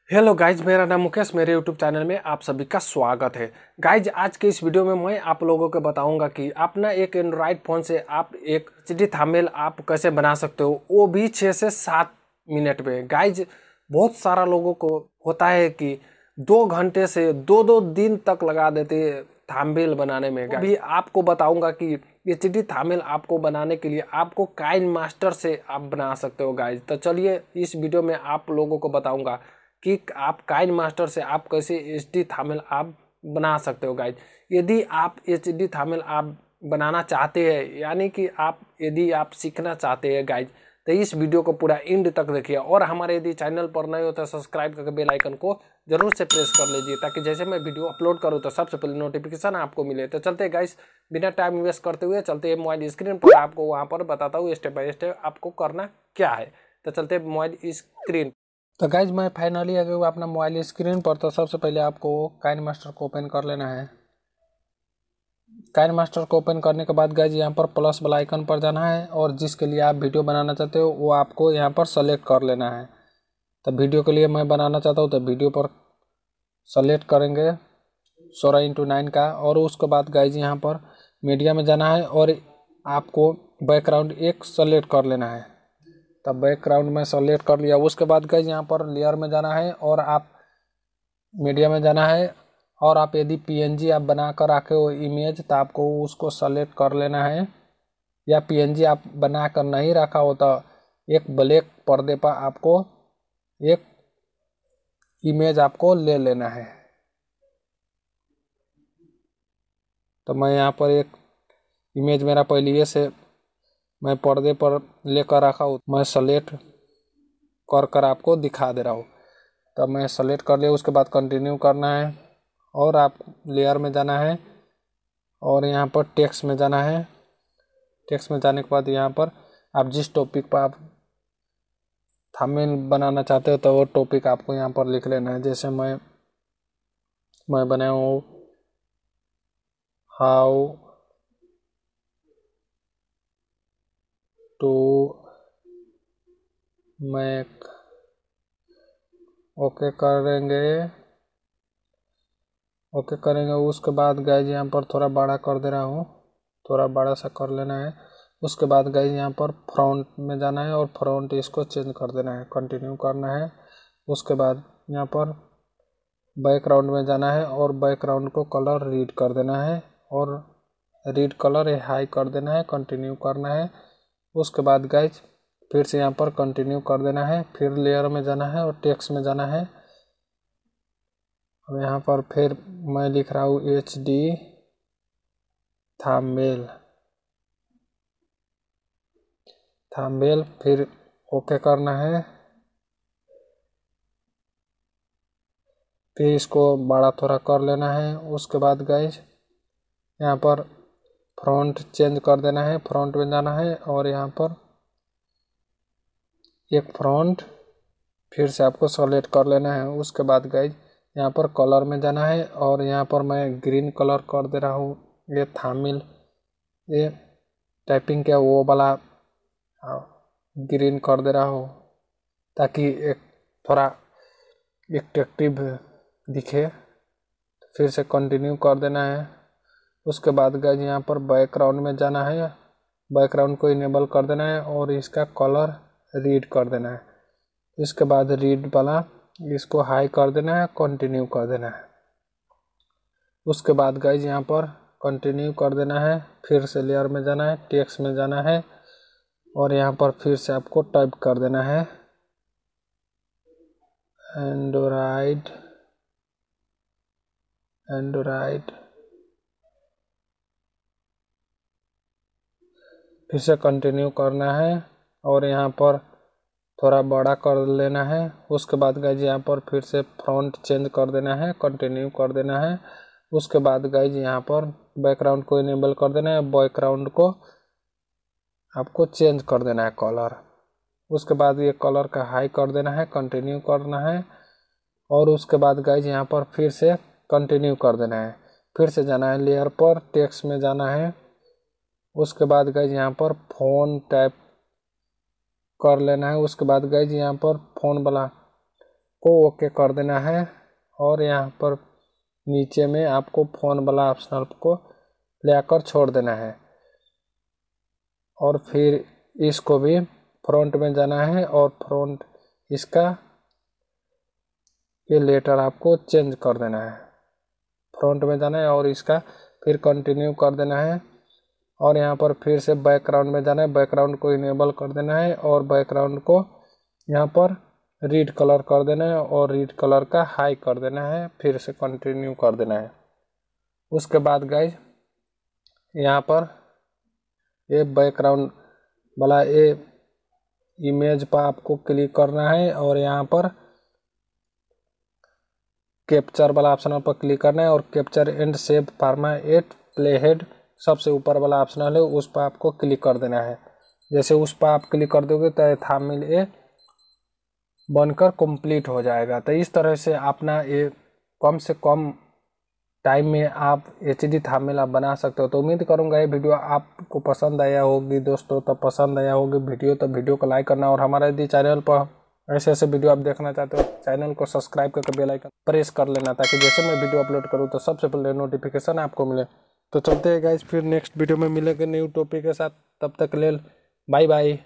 Hello guys, मेरा नाम मुकेश। मेरे YouTube चैनल में आप सभी का स्वागत है। गाइज, आज के इस वीडियो में मैं आप लोगों को बताऊंगा कि अपना एक एंड्रॉयड फ़ोन से आप एक एचडी थंबनेल आप कैसे बना सकते हो, वो भी 6 से 7 मिनट में। गाइज, बहुत सारा लोगों को होता है कि 2 घंटे से 2-2 दिन तक लगा देते हैं थंबनेल बनाने में। अभी आपको बताऊंगा कि एचडी थंबनेल आपको बनाने के लिए आपको काइन मास्टर से आप बना सकते हो। गाइज, तो चलिए इस वीडियो में आप लोगों को बताऊंगा कि आप काइन मास्टर से आप कैसे एचडी थंबनेल आप बना सकते हो। गाइज, यदि आप एचडी थंबनेल आप बनाना चाहते हैं, यानी कि यदि आप सीखना चाहते हैं गाइज, तो इस वीडियो को पूरा एंड तक देखिए। और हमारे यदि चैनल पर नए हो तो सब्सक्राइब करके बेल आइकन को जरूर से प्रेस कर लीजिए, ताकि जैसे मैं वीडियो अपलोड करूँ तो सबसे पहले नोटिफिकेशन आपको मिले। तो चलते गाइज, बिना टाइम वेस्ट करते हुए चलते हैं मोबाइल स्क्रीन पर। आपको वहाँ पर बताता हूँ स्टेप बाय स्टेप आपको करना क्या है। तो चलते मोबाइल स्क्रीन। तो गाइज, मैं फाइनली आ गया अपना मोबाइल स्क्रीन पर। तो सबसे पहले आपको काइन मास्टर को ओपन कर लेना है। काइन मास्टर को ओपन करने के बाद गाइज यहाँ पर प्लस वाला आइकन पर जाना है, और जिसके लिए आप वीडियो बनाना चाहते हो वो आपको यहाँ पर सेलेक्ट कर लेना है। तो वीडियो के लिए मैं बनाना चाहता हूँ तो वीडियो पर सेलेक्ट करेंगे 16:9 का, और उसके बाद गाइज यहाँ पर मीडिया में जाना है और आपको बैकग्राउंड एक सेलेक्ट कर लेना है। तब बैकग्राउंड में सेलेक्ट कर लिया। उसके बाद गाइज यहाँ पर लेयर में जाना है और आप मीडिया में जाना है, और आप यदि पीएनजी आप बना कर रखे हो इमेज तो आपको उसको सेलेक्ट कर लेना है, या पीएनजी आप बना कर नहीं रखा हो तो एक ब्लैक पर्दे पर आपको एक इमेज आपको ले लेना है। तो मैं यहाँ पर एक इमेज मेरा पहले से मैं पर्दे पर लेकर रखा हूँ, मैं सेलेक्ट कर आपको दिखा दे रहा हूँ। तब मैं सेलेक्ट कर लिया। उसके बाद कंटिन्यू करना है, और आप लेयर में जाना है और यहाँ पर टेक्स्ट में जाना है। टेक्स्ट में जाने के बाद यहाँ पर आप जिस टॉपिक पर आप थंबनेल बनाना चाहते हो तो वो टॉपिक आपको यहाँ पर लिख लेना है। जैसे मैं बनाया हूँ हाउ टू मेक। ओके करेंगे। उसके बाद गाइज यहाँ पर थोड़ा बड़ा कर दे रहा हूँ, थोड़ा बड़ा सा कर लेना है। उसके बाद गाइज यहाँ पर फ्रंट में जाना है और फ्रंट इसको चेंज कर देना है, कंटिन्यू करना है। उसके बाद यहाँ पर बैकग्राउंड में जाना है और बैकग्राउंड को कलर रीड कर देना है, और रीड कलर हाई कर देना है, कंटिन्यू करना है। उसके बाद गाइज फिर से यहाँ पर कंटिन्यू कर देना है। फिर लेयर में जाना है और टेक्स्ट में जाना है। अब यहाँ पर फिर मैं लिख रहा हूँ एचडी थंबनेल, फिर ओके करना है। फिर इसको बड़ा थोड़ा कर लेना है। उसके बाद गाइज यहाँ पर फ्रंट चेंज कर देना है, फ्रंट में जाना है और यहाँ पर एक फ्रंट फिर से आपको सेलेक्ट कर लेना है। उसके बाद गाइज यहाँ पर कलर में जाना है, और यहाँ पर मैं ग्रीन कलर कर दे रहा हूँ। ये थंबनेल ये टाइपिंग क्या वो वाला ग्रीन कर दे रहा हूँ, ताकि एक थोड़ा एट्रैक्टिव दिखे। फिर से कंटिन्यू कर देना है। उसके बाद गाइज यहाँ पर बैकग्राउंड में जाना है, बैकग्राउंड को इनेबल कर देना है और इसका कलर रीड कर देना है। इसके बाद रीड वाला इसको हाई कर देना है, कंटिन्यू कर देना है। उसके बाद गाइज यहाँ पर कंटिन्यू कर देना है। फिर से लेयर में जाना है, टेक्स्ट में जाना है, और यहाँ पर फिर से आपको टाइप कर देना है एंड्रॉयड। फिर से कंटिन्यू करना है और यहाँ पर थोड़ा बड़ा कर लेना है। उसके बाद गाइज यहाँ पर फिर से फ्रंट चेंज कर देना है, कंटिन्यू कर देना है। उसके बाद गाइज यहाँ पर बैकग्राउंड को इनेबल कर देना है, बैकग्राउंड को आपको चेंज कर देना है कलर। उसके बाद ये कलर का हाई कर देना है, कंटिन्यू करना है, और उसके बाद गाइज यहाँ पर फिर से कंटिन्यू कर देना है। फिर से जाना है लेयर पर, टेक्स्ट में जाना है। उसके बाद गाइज यहाँ पर फ़ोन टाइप कर लेना है। उसके बाद गाइज यहाँ पर फ़ोन वाला को ओके कर देना है और यहाँ पर नीचे में आपको फ़ोन वाला ऑप्शनल को लेकर छोड़ देना है और फिर इसको भी फ्रंट में जाना है और फ्रंट इसका ये लेटर आपको चेंज कर देना है। फ्रंट में जाना है और इसका फिर कंटिन्यू कर देना है और यहाँ पर फिर से बैकग्राउंड में जाना है, बैकग्राउंड को इनेबल कर देना है और बैकग्राउंड को यहाँ पर रेड कलर कर देना है और रेड कलर का हाई कर देना है, फिर से कंटिन्यू कर देना है। उसके बाद गाइज यहाँ पर ये बैकग्राउंड वाला ये इमेज पर आपको क्लिक करना है और यहाँ पर कैप्चर वाला ऑप्शन पर क्लिक करना है और कैप्चर एंड सेव फॉर्मेट प्लेहेड सबसे ऊपर वाला ऑप्शनल है, उस पर आपको क्लिक कर देना है। जैसे उस पर आप क्लिक कर दोगे तो थंबनेल ये बनकर कंप्लीट हो जाएगा। तो इस तरह से अपना ये कम से कम टाइम में आप एचडी थंबनेल आप बना सकते हो। तो उम्मीद करूंगा ये वीडियो आपको पसंद आया होगी दोस्तों। तो पसंद आया होगी वीडियो तो वीडियो को लाइक करना और हमारे यदि चैनल पर ऐसे ऐसे वीडियो आप देखना चाहते हो चैनल को सब्सक्राइब करके बेल आइकन प्रेस कर लेना, ताकि जैसे मैं वीडियो अपलोड करूँ तो सबसे पहले नोटिफिकेशन आपको मिले। तो चलते हैं गाइस, फिर नेक्स्ट वीडियो में मिलेंगे न्यू टॉपिक के साथ। तब तक ले बाय बाय।